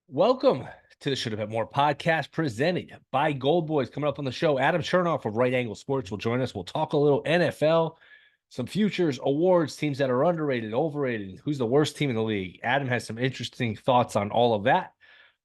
Welcome to the Shoulda Bet More podcast presented by Gold Boys. Coming up on the show, Adam Chernoff of Right Angle Sports will join us. We'll talk a little NFL, some futures, awards, teams that are underrated, overrated, who's the worst team in the league. Adam has some interesting thoughts on all of that.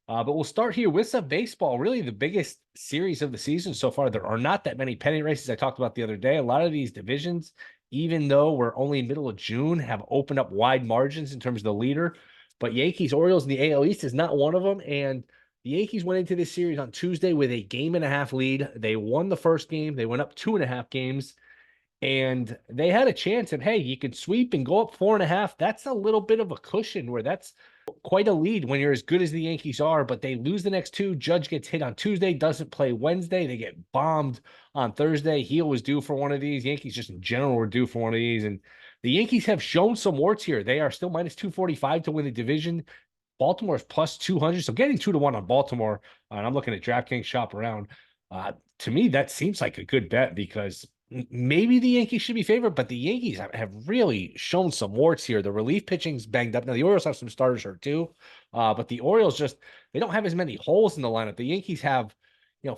But we'll start here with some baseball, really the biggest series of the season so far. There are not that many pennant races I talked about the other day. A lot of these divisions, even though we're only middle of June, have opened up wide margins in terms of the leader. But Yankees, Orioles, and the AL East is not one of them. And the Yankees went into this series on Tuesday with a game and a half lead. They won the first game. They went up 2.5 games. And they had a chance. And hey, you could sweep and go up 4.5. That's a little bit of a cushion where that's quite a lead when you're as good as the Yankees are, but they lose the next two. Judge gets hit on Tuesday, doesn't play Wednesday. They get bombed on Thursday. He was due for one of these. Yankees just in general were due for one of these. And the Yankees have shown some warts here. They are still minus 245 to win the division. Baltimore's plus 200. So getting 2-1 on Baltimore, and I'm looking at DraftKings shop around. To me, that seems like a good bet because maybe the Yankees should be favored, but the Yankees have really shown some warts here. The relief pitching's banged up. Now, the Orioles have some starters hurt too, but the Orioles they don't have as many holes in the lineup. The Yankees have,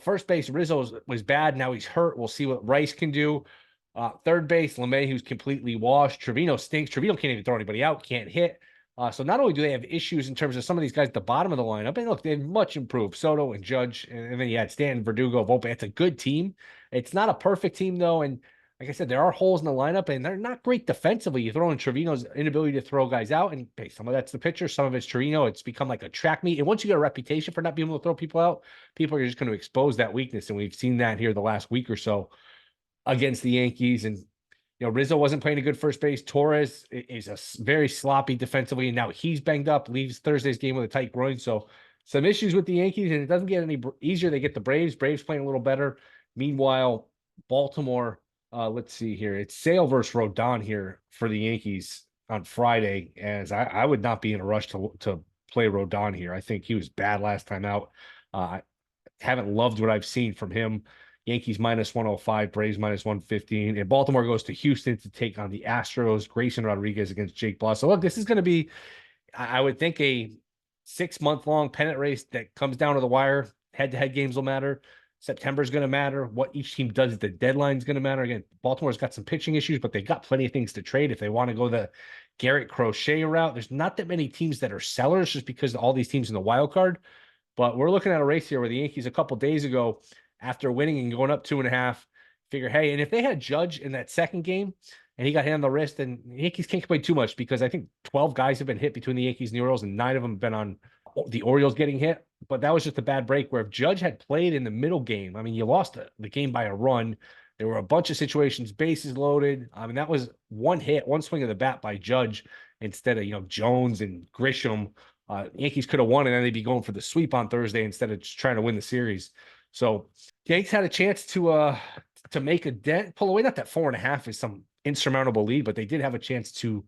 first base, Rizzo was bad. Now he's hurt. We'll see what Rice can do. Third base, LeMahieu's completely washed. Trevino stinks. Trevino can't even throw anybody out, can't hit. So not only do they have issues in terms of some of these guys at the bottom of the lineup, and look, they've much improved. Soto and Judge, and then you had Stanton, Verdugo, Volpe. It's a good team. It's not a perfect team, though, and like I said, there are holes in the lineup, and they're not great defensively. You throw in Trevino's inability to throw guys out, and hey, some of that's the pitcher, some of it's Trevino. It's become like a track meet, and once you get a reputation for not being able to throw people out, people are just going to expose that weakness, and we've seen that here the last week or so against the Yankees, and Rizzo wasn't playing a good first base. Torres is a very sloppy defensively, and now he's banged up, leaves Thursday's game with a tight groin. So some issues with the Yankees, and it doesn't get any easier. They get the Braves. Braves playing a little better. Meanwhile, Baltimore, let's see here. It's Sale versus Rodon here for the Yankees on Friday, as I would not be in a rush to play Rodon here. I think he was bad last time out. I haven't loved what I've seen from him. Yankees minus 105, Braves minus 115. And Baltimore goes to Houston to take on the Astros. Grayson Rodriguez against Jake Bloss. So look, this is going to be, I would think, a 6-month-long pennant race that comes down to the wire. Head-to-head games will matter. September is going to matter. What each team does at the deadline is going to matter. Again, Baltimore's got some pitching issues, but they've got plenty of things to trade if they want to go the Garrett Crochet route. There's not that many teams that are sellers just because of all these teams in the wild card. But we're looking at a race here where the Yankees a couple days ago, after winning and going up 2.5, figure, hey, and if they had Judge in that second game and he got hit on the wrist, then the Yankees can't complain too much because I think 12 guys have been hit between the Yankees and the Orioles, and 9 of them have been on the Orioles getting hit. But that was just a bad break where if Judge had played in the middle game, I mean, you lost the game by a run. There were a bunch of situations, bases loaded. I mean, that was one hit, one swing of the bat by Judge instead of, Jones and Grisham. Yankees could have won, and then they'd be going for the sweep on Thursday instead of just trying to win the series. So Yanks had a chance to make a dent, pull away. Not that 4.5 is some insurmountable lead, but they did have a chance to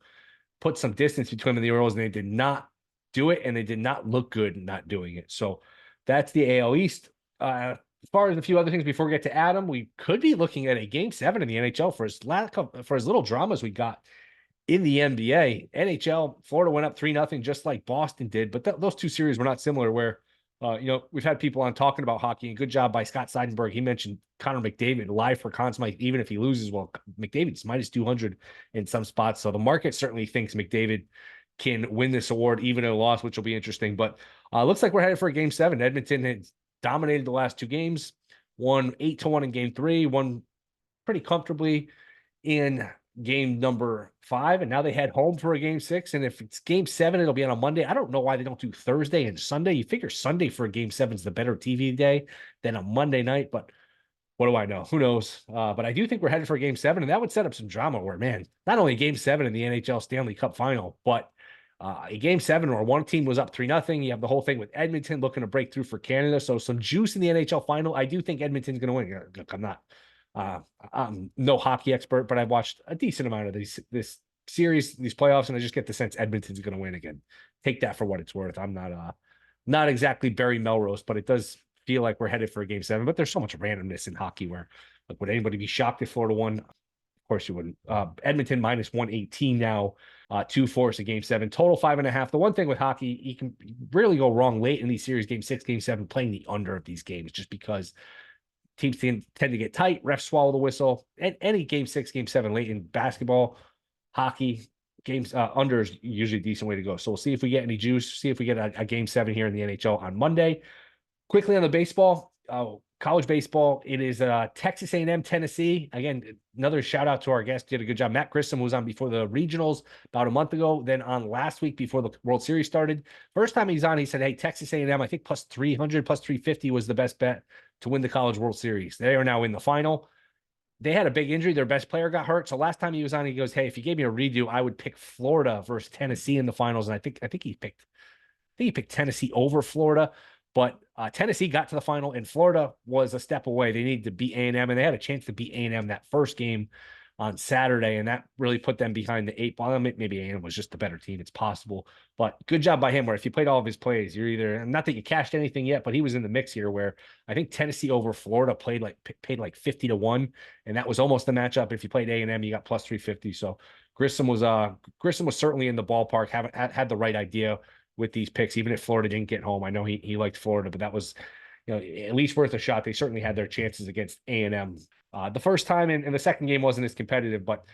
put some distance between them and the Orioles, and they did not do it, and they did not look good not doing it. So that's the AL East. As far as a few other things before we get to Adam, we could be looking at a Game 7 in the NHL for as little drama as we got in the NBA. NHL, Florida went up 3-0 just like Boston did, but those two series were not similar where we've had people on talking about hockey, and good job by Scott Seidenberg. He mentioned Connor McDavid live for Conn Smythe, even if he loses. Well, McDavid's minus 200 in some spots. So the market certainly thinks McDavid can win this award, even in a loss, which will be interesting. But looks like we're headed for a Game 7. Edmonton has dominated the last 2 games, won 8-1 in Game 3, won pretty comfortably in game number 5, and now they head home for a Game 6. And if it's Game 7, it'll be on a Monday. I don't know why they don't do Thursday and Sunday. You figure Sunday for a Game 7 is the better TV day than a Monday night, but what do I know? Who knows? But I do think we're headed for a Game 7, and that would set up some drama where, man, not only Game 7 in the NHL Stanley Cup Final, but a Game 7 where one team was up 3-0. You have the whole thing with Edmonton looking to break through for Canada. So some juice in the NHL Final. I do think Edmonton's going to win. Look, I'm no hockey expert, but I've watched a decent amount of this series, these playoffs, and I just get the sense Edmonton's going to win again. Take that for what it's worth. I'm not exactly Barry Melrose, but it does feel like we're headed for a Game 7. But there's so much randomness in hockey where, like, would anybody be shocked if Florida won course you wouldn't. Edmonton minus 118 now, 2-4 is a game 7, total 5.5. The one thing with hockey, you can really go wrong late in these series, game 6, game 7, playing the under of these games, just because teams tend to get tight, refs swallow the whistle. And any game 6, game 7 late in basketball, hockey, games under is usually a decent way to go. So we'll see if we get any juice, see if we get a game 7 here in the NHL on Monday. Quickly on the baseball, college baseball, it is Texas A&M, Tennessee. Again, another shout out to our guest, did a good job. Matt Grissom was on before the regionals about a month ago, then on last week before the World Series started. First time he's on, he said, hey, Texas A&M, I think plus 300, plus 350 was the best bet to win the College World Series. They are now in the final. They had a big injury. Their best player got hurt. So last time he was on, he goes, hey, if you gave me a redo, I would pick Florida versus Tennessee in the finals. And I think he picked Tennessee over Florida. But Tennessee got to the final, and Florida was a step away. They needed to beat A&M, and they had a chance to beat A&M that first game on Saturday, and that really put them behind the 8 ball. Maybe A&M was just the better team. It's possible. But good job by him, where if you played all of his plays, you're either, not that you cashed anything yet, but he was in the mix here, where I think Tennessee over Florida paid like 50-1, and that was almost the matchup. If you played A&M, you got plus 350. So Grissom was certainly in the ballpark, had the right idea with these picks, even if Florida didn't get home. I know he liked Florida, but that was, at least worth a shot. They certainly had their chances against A&M. The first time, and the second game wasn't as competitive, but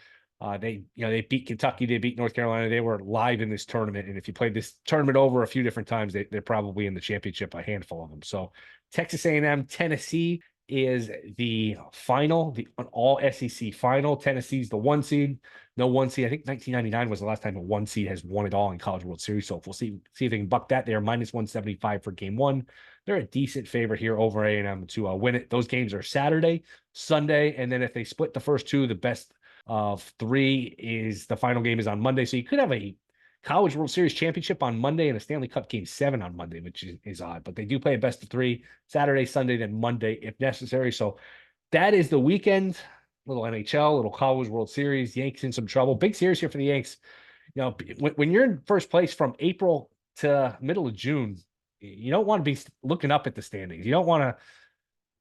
they beat Kentucky, they beat North Carolina. They were live in this tournament, and if you played this tournament over a few different times, they're probably in the championship, a handful of them. So Texas A&M, Tennessee is the final, an all SEC final. Tennessee's the 1 seed. No 1 seed. I think 1999 was the last time a 1 seed has won it all in College World Series. So we'll see if they can buck that. They are minus 175 for game 1. They're a decent favorite here over A&M to win it. Those games are Saturday, Sunday, and then if they split the first 2, the best of 3 is the final game is on Monday. So you could have a College World Series championship on Monday and a Stanley Cup game 7 on Monday, which is odd. But they do play a best of 3 Saturday, Sunday, then Monday if necessary. So that is the weekend. Little NHL, little College World Series. Yanks in some trouble. Big series here for the Yanks. When you're in first place from April to middle of June, you don't want to be looking up at the standings. You don't want to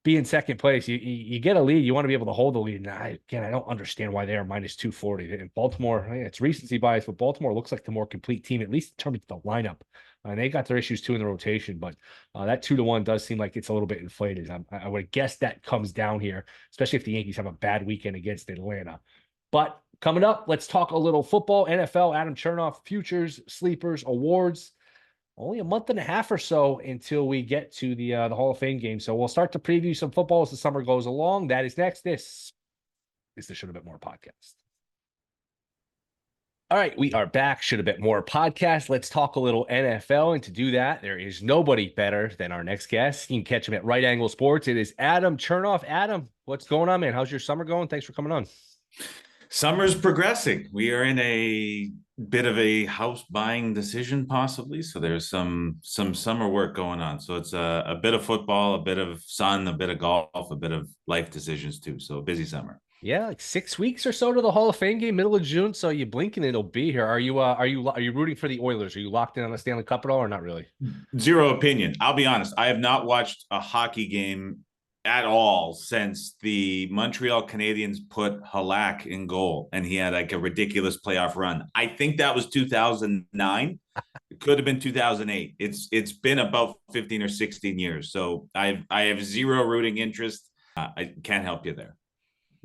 be in second place. You get a lead, you want to be able to hold the lead. And I don't understand why they are minus 240. And Baltimore, it's recency bias, but Baltimore looks like the more complete team, at least in terms of the lineup. And they got their issues too in the rotation, but that 2-1 does seem like it's a little bit inflated. I would guess that comes down here, especially if the Yankees have a bad weekend against Atlanta. But coming up, let's talk a little football, NFL, Adam Chernoff, futures, sleepers, awards. Only a month and a half or so until we get to the Hall of Fame game. So we'll start to preview some football as the summer goes along. That is next. This is the Shoulda Bet More podcast. All right, we are back. Shoulda Bet More podcast. Let's talk a little NFL. And to do that, there is nobody better than our next guest. You can catch him at Right Angle Sports. It is Adam Chernoff. Adam, what's going on, man? How's your summer going? Thanks for coming on. Summer's progressing. We are in a bit of a house buying decision, possibly. So there's some summer work going on. So it's a bit of football, a bit of sun, a bit of golf, a bit of life decisions too. So a busy summer. Yeah, like 6 weeks or so to the Hall of Fame game, middle of June. So you blink and it'll be here. Are you rooting for the Oilers? Are you locked in on the Stanley Cup at all, or not really? Zero opinion. I'll be honest. I have not watched a hockey game at all since the Montreal Canadiens put Halak in goal, and he had like a ridiculous playoff run. I think that was 2009. It could have been 2008. It's been about 15 or 16 years. So I have zero rooting interest. I can't help you there.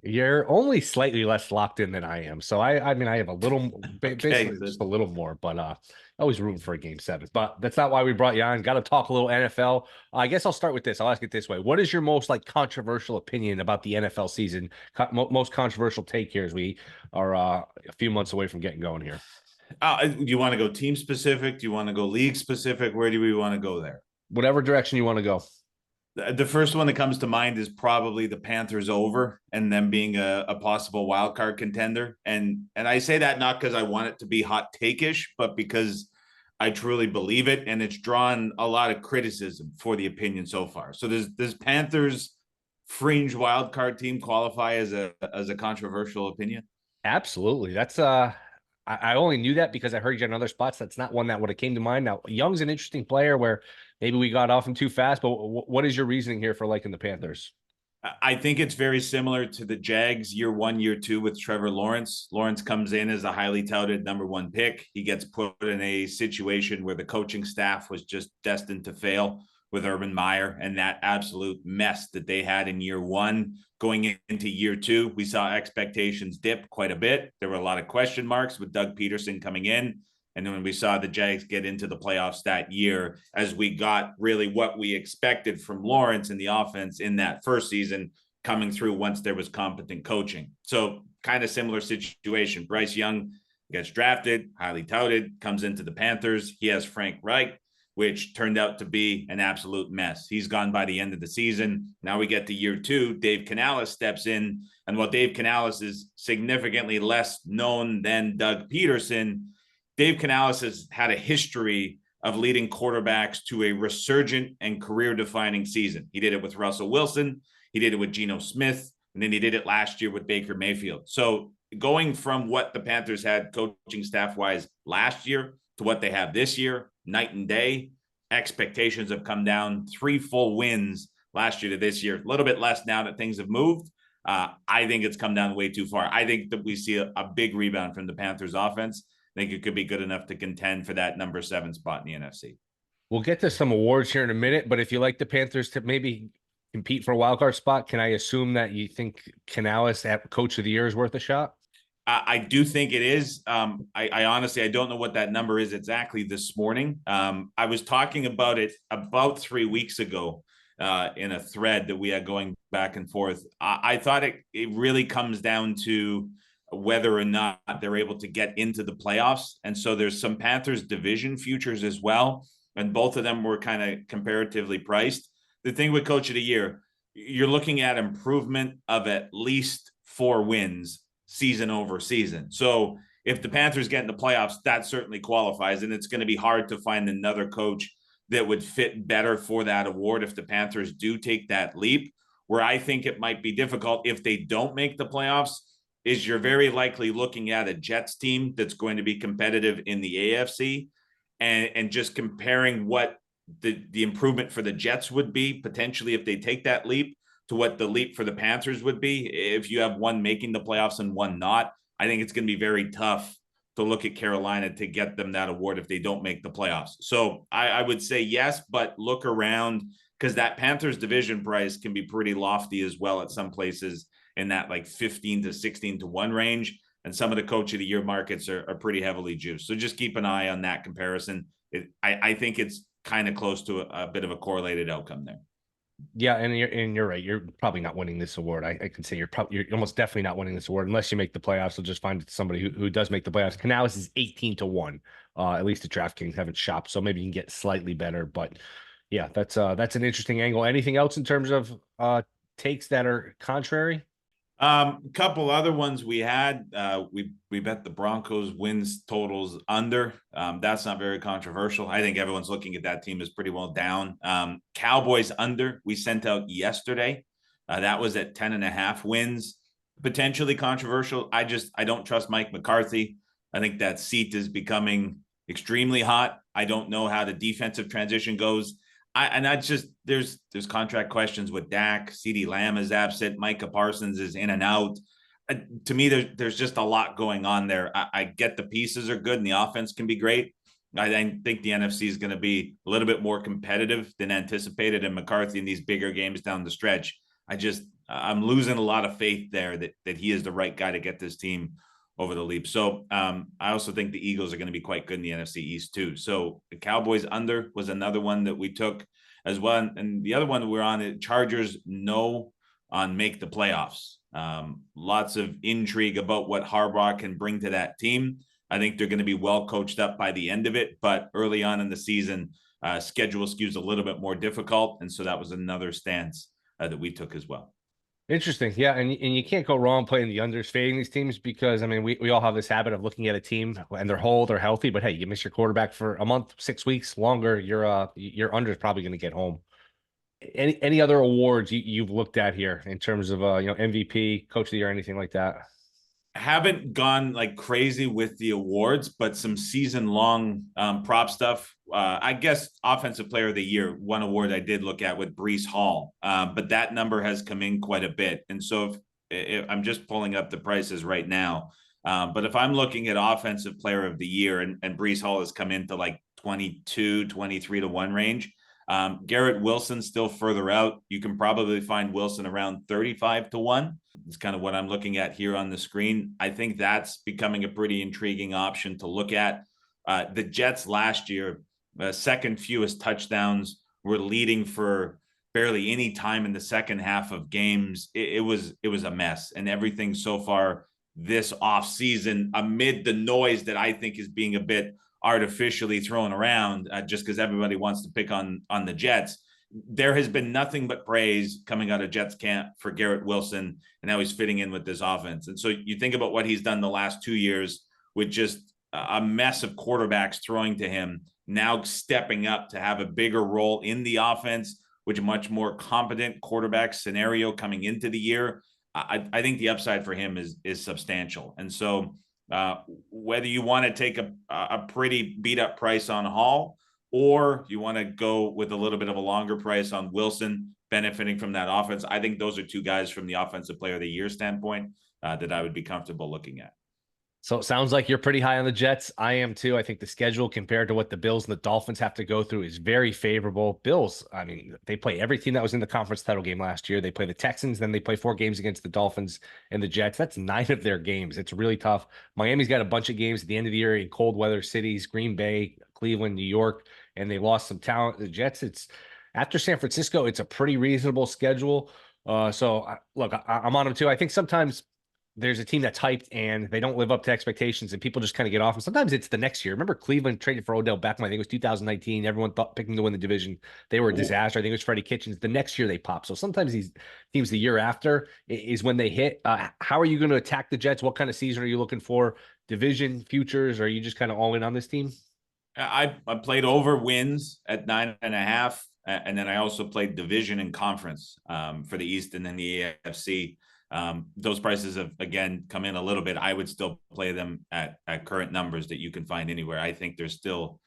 You're only slightly less locked in than I am. So I mean, I have a little, basically just a little more, but always rooting for a game 7. But that's not why we brought you on. Got to talk a little NFL. I guess I'll start with this. I'll ask it this way. What is your most controversial opinion about the NFL season? Most controversial take here as we are a few months away from getting going here. Do you want to go team specific? Do you want to go league specific? Where do we want to go there? Whatever direction you want to go. The first one that comes to mind is probably the Panthers over and them being a possible wild card contender. And I say that not because I want it to be hot take-ish, but because I truly believe it. And it's drawn a lot of criticism for the opinion so far. So does Panthers fringe wild card team qualify as a controversial opinion? Absolutely. That's I only knew that because I heard you on other spots. That's not one that would have came to mind. Now, Young's an interesting player where maybe we got off him too fast, but what is your reasoning here for liking the Panthers? I think it's very similar to the Jags year 1, year 2 with Trevor Lawrence. Lawrence comes in as a highly touted #1 pick. He gets put in a situation where the coaching staff was just destined to fail with Urban Meyer and that absolute mess that they had in year 1. Going into year 2, we saw expectations dip quite a bit. There were a lot of question marks with Doug Peterson coming in. And then when we saw the Jags get into the playoffs that year, as we got really what we expected from Lawrence in the offense in that first season coming through once there was competent coaching. So kind of similar situation. Bryce Young gets drafted, highly touted, comes into the Panthers. He has Frank Reich, which turned out to be an absolute mess. He's gone by the end of the season. Now we get to year 2. Dave Canales steps in. And while Dave Canales is significantly less known than Doug Peterson, Dave Canales has had a history of leading quarterbacks to a resurgent and career-defining season. He did it with Russell Wilson. He did it with Geno Smith. And then he did it last year with Baker Mayfield. So going from what the Panthers had coaching staff-wise last year to what they have this year, night and day. Expectations have come down. 3 full wins last year to this year. A little bit less now that things have moved. I think it's come down way too far. I think that we see a big rebound from the Panthers offense. I think it could be good enough to contend for that #7 spot in the NFC. We'll get to some awards here in a minute, but if you like the Panthers to maybe compete for a wildcard spot, can I assume that you think Canales at Coach of the Year is worth a shot? I do think it is. I honestly, I don't know what that number is exactly this morning. I was talking about it about 3 weeks ago in a thread that we had going back and forth. I thought it really comes down to whether or not they're able to get into the playoffs. And so there's some Panthers division futures as well. And both of them were kind of comparatively priced. The thing with Coach of the Year, you're looking at improvement of at least 4 wins season over season. So if the Panthers get in the playoffs, that certainly qualifies. And it's going to be hard to find another coach that would fit better for that award if the Panthers do take that leap. Where I think it might be difficult if they don't make the playoffs is you're very likely looking at a Jets team that's going to be competitive in the AFC and just comparing what the improvement for the Jets would be potentially if they take that leap to what the leap for the Panthers would be if you have one making the playoffs and one not. I think it's going to be very tough to look at Carolina to get them that award if they don't make the playoffs. So I would say yes, but look around because that Panthers division price can be pretty lofty as well at some places in that like 15 to 16 to 1 range. And some of the Coach of the Year markets are pretty heavily juiced. So just keep an eye on that comparison. I think it's kind of close to a bit of a correlated outcome there. Yeah, and you're right. You're probably not winning this award. I can say you're almost definitely not winning this award unless you make the playoffs. You'll just find somebody who does make the playoffs. Canales is 18 to 1. At least the DraftKings haven't shopped, so maybe you can get slightly better. But yeah, that's an interesting angle. Anything else in terms of takes that are contrary? Couple other ones we had. We bet the Broncos wins totals under. That's not very controversial. I think everyone's looking at that team as pretty well down. Cowboys under we sent out yesterday. That was at 10.5 wins. Potentially controversial. I don't trust Mike McCarthy. I think that seat is becoming extremely hot. I don't know how the defensive transition goes. There's contract questions with Dak. CeeDee Lamb is absent. Micah Parsons is in and out. To me, there's just a lot going on there. I get the pieces are good and the offense can be great. I think the NFC is going to be a little bit more competitive than anticipated, and McCarthy in these bigger games down the stretch. I'm losing a lot of faith there that he is the right guy to get this team over the leap. So I also think the Eagles are going to be quite good in the NFC East too. So the Cowboys under was another one that we took as well. And the other one that we're on, the Chargers no on make the playoffs. Lots of intrigue about what Harbaugh can bring to that team. I think they're going to be well coached up by the end of it, but early on in the season, schedule skews a little bit more difficult. And so that was another stance that we took as well. Interesting. Yeah. And you can't go wrong playing the unders, fading these teams because, I mean, we all have this habit of looking at a team and they're whole, they're healthy, but hey, you miss your quarterback for a month, 6 weeks longer, your under is probably going to get home. Any other awards you've looked at here in terms of, MVP, Coach of the Year, anything like that? Haven't gone like crazy with the awards, but some season long prop stuff. I guess offensive player of the year, one award I did look at with Breece Hall, but that number has come in quite a bit. And so if I'm just pulling up the prices right now, but if I'm looking at offensive player of the year and Breece Hall has come into like 22, 23 to 1 range. Garrett Wilson still further out. You can probably find Wilson around 35 to 1. It's kind of what I'm looking at here on the screen. I think that's becoming a pretty intriguing option to look at. The Jets last year, second fewest touchdowns, were leading for barely any time in the second half of games. It was a mess, and everything so far this offseason, amid the noise that I think is being a bit artificially thrown around, just because everybody wants to pick on the Jets. There has been nothing but praise coming out of Jets camp for Garrett Wilson and how he's fitting in with this offense. And so you think about what he's done the last 2 years with just a mess of quarterbacks throwing to him, now stepping up to have a bigger role in the offense, with a much more competent quarterback scenario coming into the year. I think the upside for him is substantial. And so whether you want to take a pretty beat up price on Hall, or you want to go with a little bit of a longer price on Wilson, benefiting from that offense, I think those are two guys from the offensive player of the year standpoint that I would be comfortable looking at. So it sounds like you're pretty high on the Jets. I am too. I think the schedule compared to what the Bills and the Dolphins have to go through is very favorable. Bills, I mean, they play every team that was in the conference title game last year. They play the Texans, then they play 4 games against the Dolphins and the Jets. That's 9 of their games. It's really tough. Miami's got a bunch of games at the end of the year in cold weather cities, Green Bay, Cleveland, New York, and they lost some talent. The Jets, it's after San Francisco, it's a pretty reasonable schedule. Look, I'm on them too. I think sometimes there's a team that's hyped and they don't live up to expectations and people just kind of get off. And sometimes it's the next year. Remember Cleveland traded for Odell Beckham. I think it was 2019. Everyone thought picking to win the division. They were a disaster. I think it was Freddie Kitchens. The next year they pop. So sometimes these teams the year after is when they hit. How are you going to attack the Jets? What kind of season are you looking for? Division, futures? Or are you just kind of all in on this team? I played over wins at 9.5. And then I also played division and conference for the East and then the AFC. Those prices have again come in a little bit. I would still play them at current numbers that you can find anywhere. I think there's still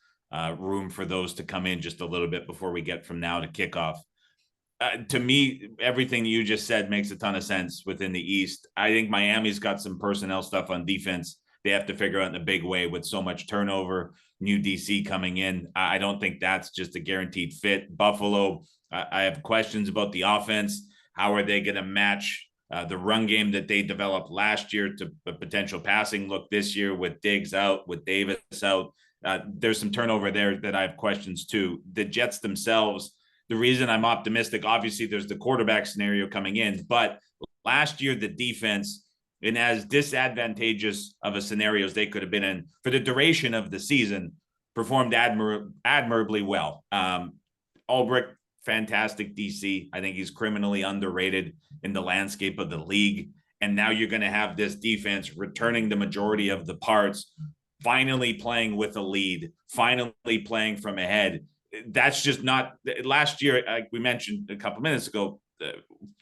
room for those to come in just a little bit before we get from now to kickoff. To me, everything you just said makes a ton of sense within the East. I think Miami's got some personnel stuff on defense they have to figure out in a big way with so much turnover, new DC coming in. I don't think that's just a guaranteed fit. Buffalo, I have questions about the offense. How are they going to match the run game that they developed last year to a potential passing look this year with Diggs out, with Davis out? There's some turnover there that I have questions too. The Jets themselves, the reason I'm optimistic, obviously there's the quarterback scenario coming in, but last year, the defense, in as disadvantageous of a scenario as they could have been in for the duration of the season, performed admirably well. Ulbrich, fantastic DC. I think he's criminally underrated in the landscape of the league. And now you're going to have this defense returning the majority of the parts, finally playing with a lead, finally playing from ahead. That's just not last year. Like we mentioned a couple minutes ago,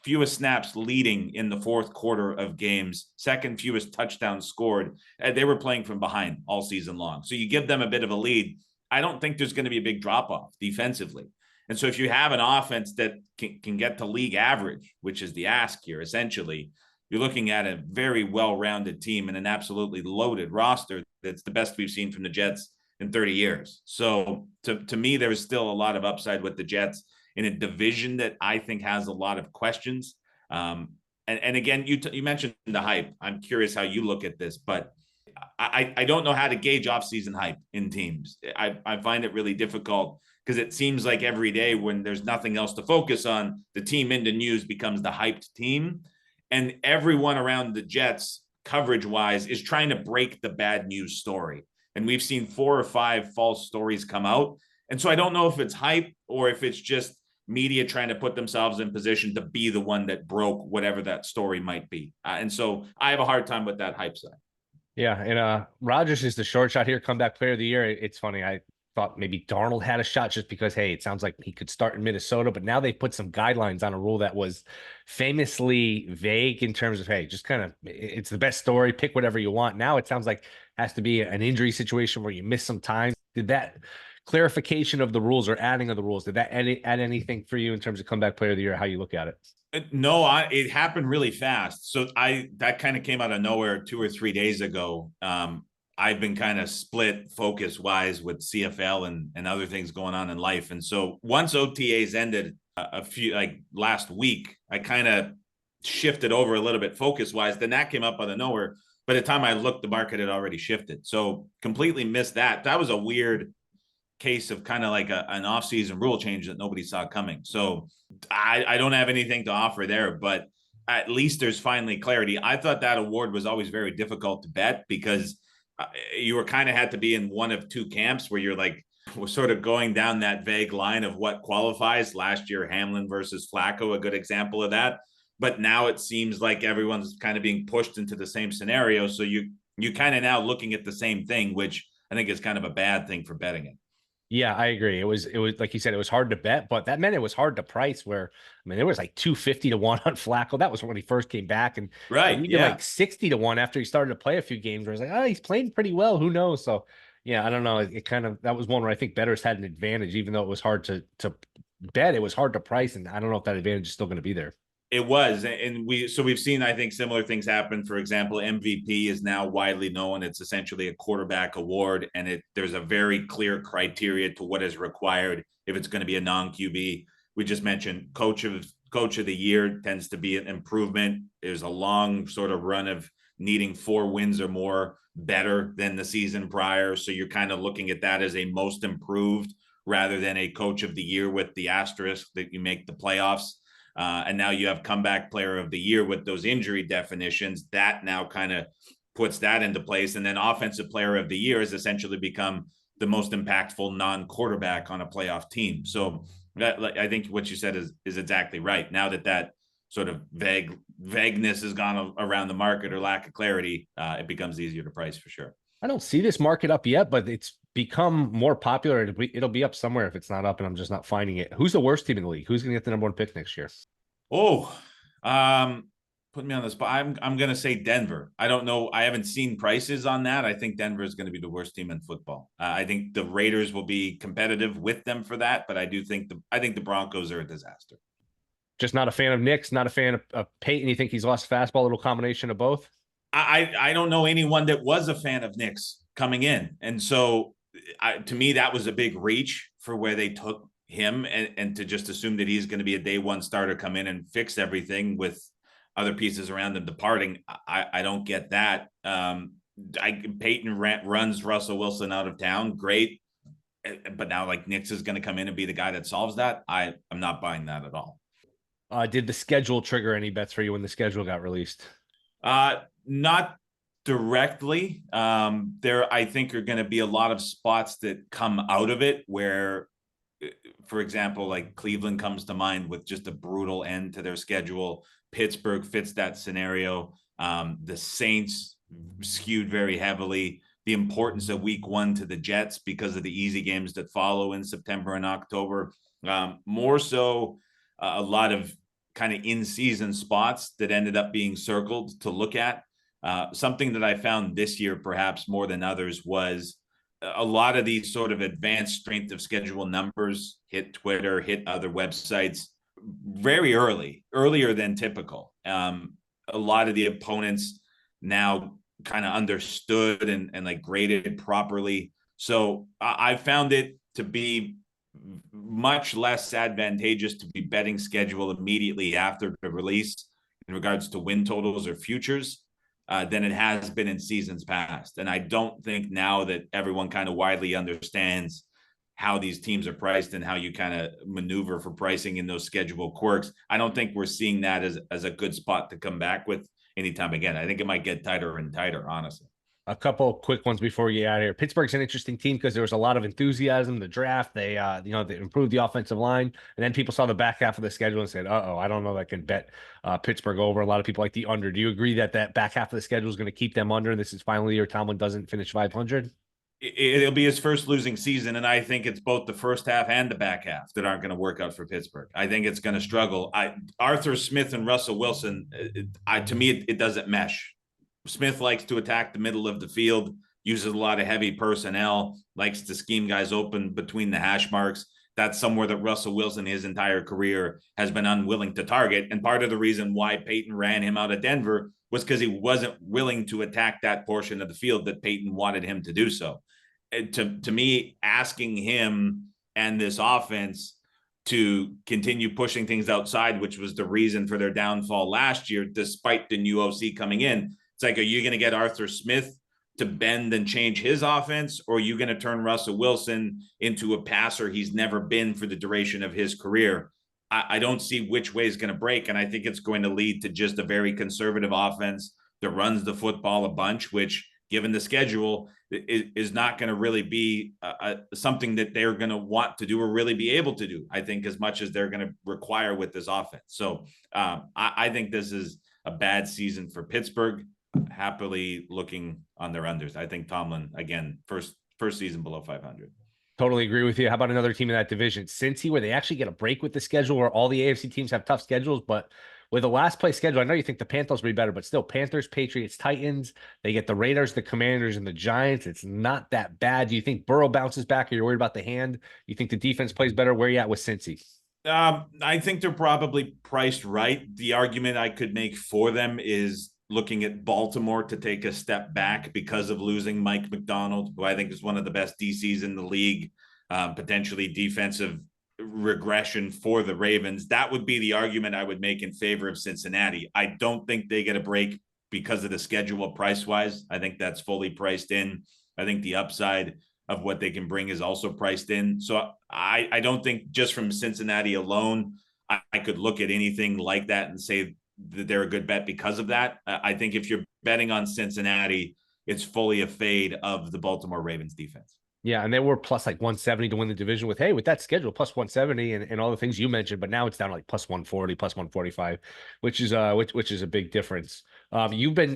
fewest snaps leading in the fourth quarter of games, second fewest touchdowns scored. They were playing from behind all season long. So you give them a bit of a lead. I don't think there's going to be a big drop off defensively. And so if you have an offense that can get to league average, which is the ask here, essentially, you're looking at a very well-rounded team and an absolutely loaded roster that's the best we've seen from the Jets in 30 years. So to me, there's still a lot of upside with the Jets in a division that I think has a lot of questions. And again, you mentioned the hype. I'm curious how you look at this, but I don't know how to gauge offseason hype in teams. I find it really difficult because it seems like every day when there's nothing else to focus on, the team in the news becomes the hyped team. And everyone around the Jets, coverage-wise, is trying to break the bad news story. And we've seen 4 or 5 false stories come out. And so I don't know if it's hype or if it's just media trying to put themselves in position to be the one that broke whatever that story might be. And so I have a hard time with that hype side. Yeah, and Rodgers is the short shot here, comeback player of the year. It's funny. thought maybe Darnold had a shot just because, hey, it sounds like he could start in Minnesota. But now they put some guidelines on a rule that was famously vague in terms of, hey, just kind of, it's the best story, pick whatever you want. Now it sounds like it has to be an injury situation where you miss some time. Did that clarification of the rules or adding of the rules, did that add anything for you in terms of comeback player of the year, how you look at it? No, it happened really fast. So that kind of came out of nowhere 2 or 3 days ago. I've been kind of split focus wise with CFL and other things going on in life. And so once OTAs ended a few, like last week, I kind of shifted over a little bit focus wise. Then that came up out of nowhere. By the time I looked, the market had already shifted. So completely missed that. That was a weird case of kind of like an off-season rule change that nobody saw coming. So I don't have anything to offer there, but at least there's finally clarity. I thought that award was always very difficult to bet because you were kind of had to be in one of two camps where you're like, we're sort of going down that vague line of what qualifies. Last year, Hamlin versus Flacco, a good example of that. But now it seems like everyone's kind of being pushed into the same scenario. So you kind of now looking at the same thing, which I think is kind of a bad thing for betting it. Yeah, I agree. It was like you said, it was hard to bet, but that meant it was hard to price. Where I mean, there was like 250 to 1 on Flacco. That was when he first came back, and right, even like 60 to 1 after he started to play a few games. Where it's like, oh, he's playing pretty well. Who knows? So yeah, I don't know. It kind of that was one where I think bettors had an advantage, even though it was hard to bet. It was hard to price, and I don't know if that advantage is still going to be there. It was, and we've seen, I think, similar things happen. For example, MVP is now widely known. It's essentially a quarterback award, and there's a very clear criteria to what is required if it's going to be a non-QB. We just mentioned coach of the year tends to be an improvement. There's a long sort of run of needing 4 wins or more better than the season prior. So you're kind of looking at that as a most improved rather than a coach of the year with the asterisk that you make the playoffs. And now you have comeback player of the year with those injury definitions. That now kind of puts that into place. And then offensive player of the year has essentially become the most impactful non-quarterback on a playoff team. So that, I think what you said is exactly right. Now that sort of vagueness has gone around the market or lack of clarity, it becomes easier to price for sure. I don't see this market up yet, but it's become more popular. It'll be up somewhere if it's not up, and I'm just not finding it. Who's the worst team in the league? Who's going to get the number 1 pick next year? Oh, put me on the spot. I'm going to say Denver. I don't know. I haven't seen prices on that. I think Denver is going to be the worst team in football. I think the Raiders will be competitive with them for that, but I think the Broncos are a disaster. Just not a fan of Nick's, not a fan of Peyton. You think he's lost fastball, a little combination of both? I don't know anyone that was a fan of Nick's coming in. And so to me, that was a big reach for where they took him and to just assume that he's going to be a day one starter, come in and fix everything with other pieces around him departing. I don't get that. Peyton runs Russell Wilson out of town. Great. But now like Nick's is going to come in and be the guy that solves that. I'm not buying that at all. Did the schedule trigger any bets for you when the schedule got released? Not directly. There, I think, are going to be a lot of spots that come out of it where, for example, like Cleveland comes to mind with just a brutal end to their schedule. Pittsburgh fits that scenario. The Saints skewed very heavily. The importance of week 1 to the Jets because of the easy games that follow in September and October. More so, a lot of kind of in-season spots that ended up being circled to look at. Something that I found this year, perhaps more than others, was a lot of these sort of advanced strength of schedule numbers hit Twitter, hit other websites very earlier than typical. A lot of the opponents now kind of understood and like graded properly. So I found it to be much less advantageous to be betting schedule immediately after the release in regards to win totals or futures than it has been in seasons past. And I don't think now that everyone kind of widely understands how these teams are priced and how you kind of maneuver for pricing in those schedule quirks, I don't think we're seeing that as a good spot to come back with anytime again. I think it might get tighter and tighter, honestly. A couple of quick ones before we get out of here. Pittsburgh's an interesting team because there was a lot of enthusiasm. The draft, they improved the offensive line, and then people saw the back half of the schedule and said, I don't know that I can bet Pittsburgh over. A lot of people like the under. Do you agree that back half of the schedule is going to keep them under, and this is finally the year Tomlin doesn't finish 500? It'll be his first losing season, and I think it's both the first half and the back half that aren't going to work out for Pittsburgh. I think it's going to struggle. Arthur Smith and Russell Wilson, to me, it doesn't mesh. Smith likes to attack the middle of the field, uses a lot of heavy personnel, likes to scheme guys open between the hash marks. That's somewhere that Russell Wilson, his entire career, has been unwilling to target. And part of the reason why Peyton ran him out of Denver was because he wasn't willing to attack that portion of the field that Peyton wanted him to do so. To me, asking him and this offense to continue pushing things outside, which was the reason for their downfall last year, despite the new OC coming in, it's like, are you going to get Arthur Smith to bend and change his offense, or are you going to turn Russell Wilson into a passer he's never been for the duration of his career? I don't see which way is going to break, and I think it's going to lead to just a very conservative offense that runs the football a bunch, which, given the schedule, is not going to really be something that they're going to want to do or really be able to do, I think, as much as they're going to require with this offense. So I think this is a bad season for Pittsburgh. Happily looking on their unders. I think Tomlin, again, first season below 500. Totally agree with you. How about another team in that division, Cincy, where they actually get a break with the schedule, where all the AFC teams have tough schedules, but with the last place schedule, I know you think the Panthers will be better, but still, Panthers, Patriots, Titans, they get the Raiders, the Commanders, and the Giants. It's not that bad. Do you think Burrow bounces back, or you're worried about the hand? You think the defense plays better? Where are you at with Cincy? I think they're probably priced right. The argument I could make for them is looking at Baltimore to take a step back because of losing Mike McDonald, who I think is one of the best DCs in the league, potentially defensive regression for the Ravens. That would be the argument I would make in favor of Cincinnati. I don't think they get a break because of the schedule price-wise. I think that's fully priced in. I think the upside of what they can bring is also priced in. So I don't think just from Cincinnati alone, I could look at anything like that and say that they're a good bet because of that. I think if you're betting on Cincinnati, it's fully a fade of the Baltimore Ravens defense. Yeah, and they were plus like 170 to win the division with that schedule, plus 170 and all the things you mentioned, but now it's down to like plus 140, plus 145, which is a big difference. You've been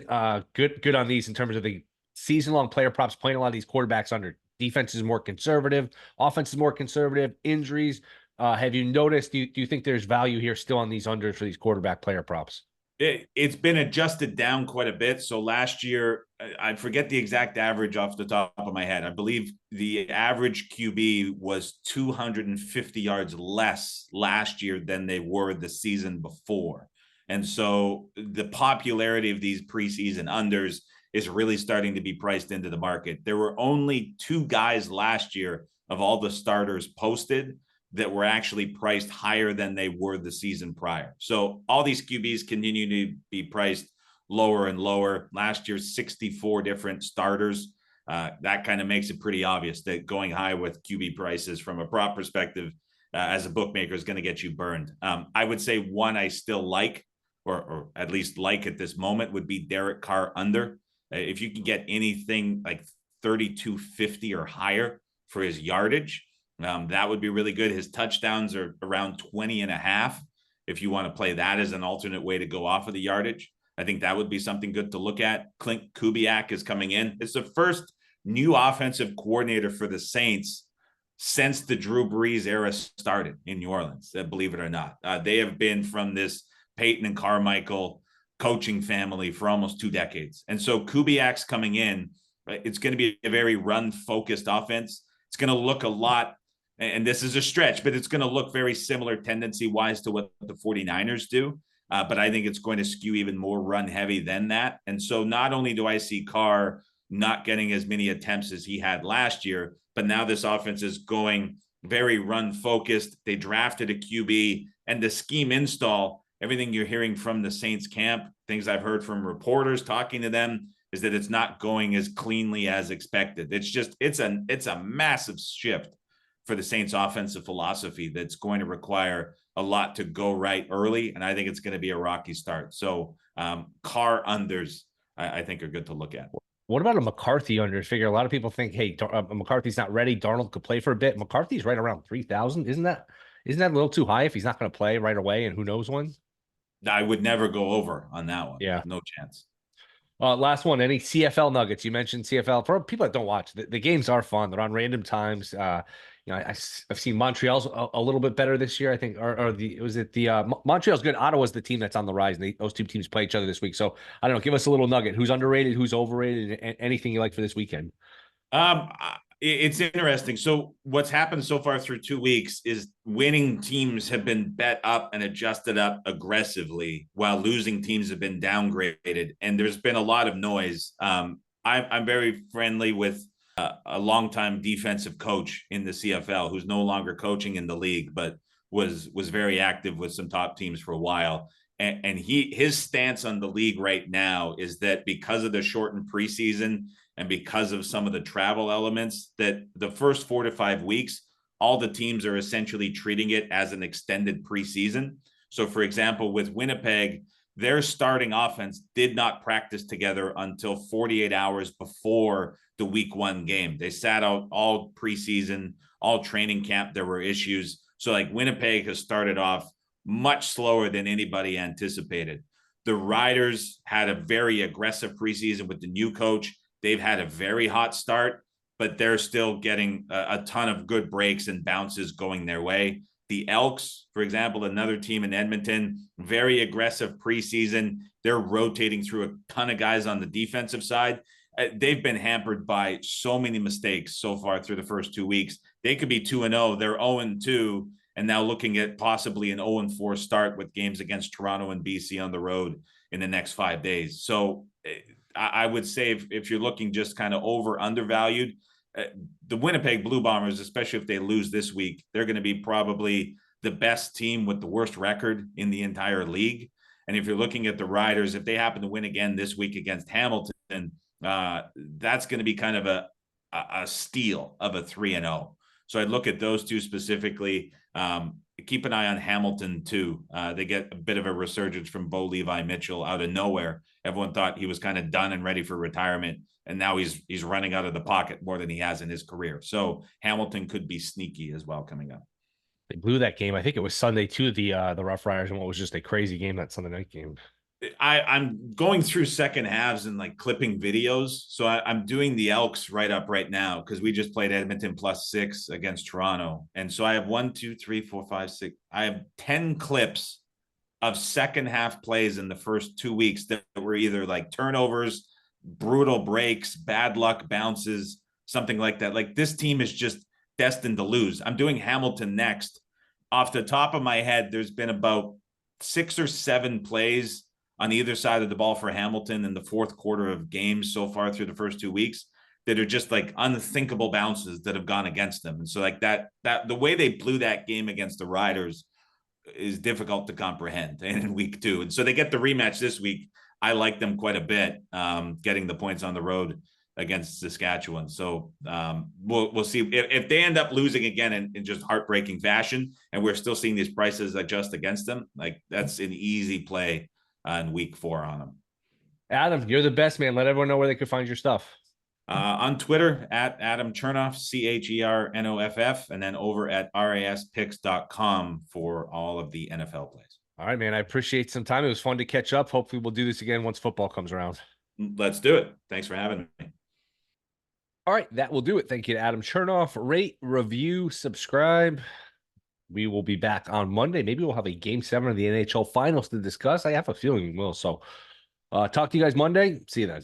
good on these in terms of the season-long player props, playing a lot of these quarterbacks under. Defense is more conservative, offense is more conservative, injuries. Have you noticed, do you think there's value here still on these unders for these quarterback player props? It's been adjusted down quite a bit. So last year, I forget the exact average off the top of my head. I believe the average QB was 250 yards less last year than they were the season before. And so the popularity of these preseason unders is really starting to be priced into the market. There were only 2 guys last year of all the starters posted that were actually priced higher than they were the season prior. So all these QBs continue to be priced lower and lower. Last year, 64 different starters. That kind of makes it pretty obvious that going high with QB prices from a prop perspective as a bookmaker is going to get you burned. I would say one I still like, or at least like at this moment, would be Derek Carr under. If you can get anything like 3250 or higher for his yardage, that would be really good. His touchdowns are around 20 and a half. If you want to play that as an alternate way to go off of the yardage, I think that would be something good to look at. Clint Kubiak is coming in. It's the first new offensive coordinator for the Saints since the Drew Brees era started in New Orleans, believe it or not. They have been from this Peyton and Carmichael coaching family for almost 2 decades. And so Kubiak's coming in. It's going to be a very run-focused offense. It's going to look a lot, and this is a stretch, but it's going to look very similar tendency-wise to what the 49ers do. But I think it's going to skew even more run-heavy than that. And so not only do I see Carr not getting as many attempts as he had last year, but now this offense is going very run-focused. They drafted a QB, and the scheme install, everything you're hearing from the Saints camp, things I've heard from reporters talking to them, is that it's not going as cleanly as expected. It's a massive shift for the Saints offensive philosophy that's going to require a lot to go right early. And I think it's going to be a rocky start. So Carr unders, I think, are good to look at. What about a McCarthy under? Figure a lot of people think, hey, McCarthy's not ready. Darnold could play for a bit. McCarthy's right around 3,000. Isn't that a little too high if he's not going to play right away? And who knows when? I would never go over on that one. Yeah. No chance. Last one. Any CFL nuggets? You mentioned CFL. For people that don't watch, the games are fun. They're on random times. I've seen Montreal's a little bit better this year. I think, Montreal's good. Ottawa's the team that's on the rise, and those two teams play each other this week. So I don't know. Give us a little nugget. Who's underrated? Who's overrated? And anything you like for this weekend? It's interesting. So what's happened so far through 2 weeks is winning teams have been bet up and adjusted up aggressively, while losing teams have been downgraded. And there's been a lot of noise. I'm very friendly with a longtime defensive coach in the CFL who's no longer coaching in the league, but was very active with some top teams for a while. And his stance on the league right now is that because of the shortened preseason and because of some of the travel elements, that the first 4 to 5 weeks, all the teams are essentially treating it as an extended preseason. So, for example, with Winnipeg, their starting offense did not practice together until 48 hours before the week 1 game. They sat out all preseason, all training camp. There were issues. So, like, Winnipeg has started off much slower than anybody anticipated. The Riders had a very aggressive preseason with the new coach. They've had a very hot start, but they're still getting a ton of good breaks and bounces going their way. The Elks, for example, another team in Edmonton, very aggressive preseason. They're rotating through a ton of guys on the defensive side. They've been hampered by so many mistakes so far through the first 2 weeks. They could be 2-0. They're 0-2, and now looking at possibly an 0-4 start with games against Toronto and BC on the road in the next 5 days. So I would say if you're looking just kind of undervalued, the Winnipeg Blue Bombers, especially if they lose this week, they're going to be probably the best team with the worst record in the entire league. And if you're looking at the Riders, if they happen to win again this week against Hamilton, that's going to be kind of a steal of a 3-0. So I'd look at those two specifically. Keep an eye on Hamilton too. They get a bit of a resurgence from Bo Levi Mitchell out of nowhere. Everyone thought he was kind of done and ready for retirement, and now he's running out of the pocket more than he has in his career. So Hamilton could be sneaky as well coming up. They blew that game. I think it was Sunday too, the Rough Riders, and what was just a crazy game, that Sunday night game. I'm going through second halves and like clipping videos. So I'm doing the Elks right up right now because we just played Edmonton +6 against Toronto. And so I have 1, 2, 3, 4, 5, 6. I have 10 clips of second half plays in the first 2 weeks that were either like turnovers, brutal breaks, bad luck bounces, something like that. Like, this team is just destined to lose. I'm doing Hamilton next. Off the top of my head, there's been about 6 or 7 plays on either side of the ball for Hamilton in the fourth quarter of games so far through the first 2 weeks that are just like unthinkable bounces that have gone against them. And so like that the way they blew that game against the Riders is difficult to comprehend in week 2. And so they get the rematch this week. I like them quite a bit, getting the points on the road against Saskatchewan. So we'll see if they end up losing again in just heartbreaking fashion, and we're still seeing these prices adjust against them. Like, that's an easy play in week 4 on them. Adam, you're the best, man. Let everyone know where they can find your stuff. On Twitter at Adam Chernoff, CHERNOFF, and then over at raspicks.com for all of the NFL plays. All right, man. I appreciate some time. It was fun to catch up. Hopefully we'll do this again once football comes around. Let's do it. Thanks for having me. All right, that will do it. Thank you to Adam Chernoff. Rate, review, subscribe. We will be back on Monday. Maybe we'll have a game 7 of the NHL Finals to discuss. I have a feeling we will. So talk to you guys Monday. See you then.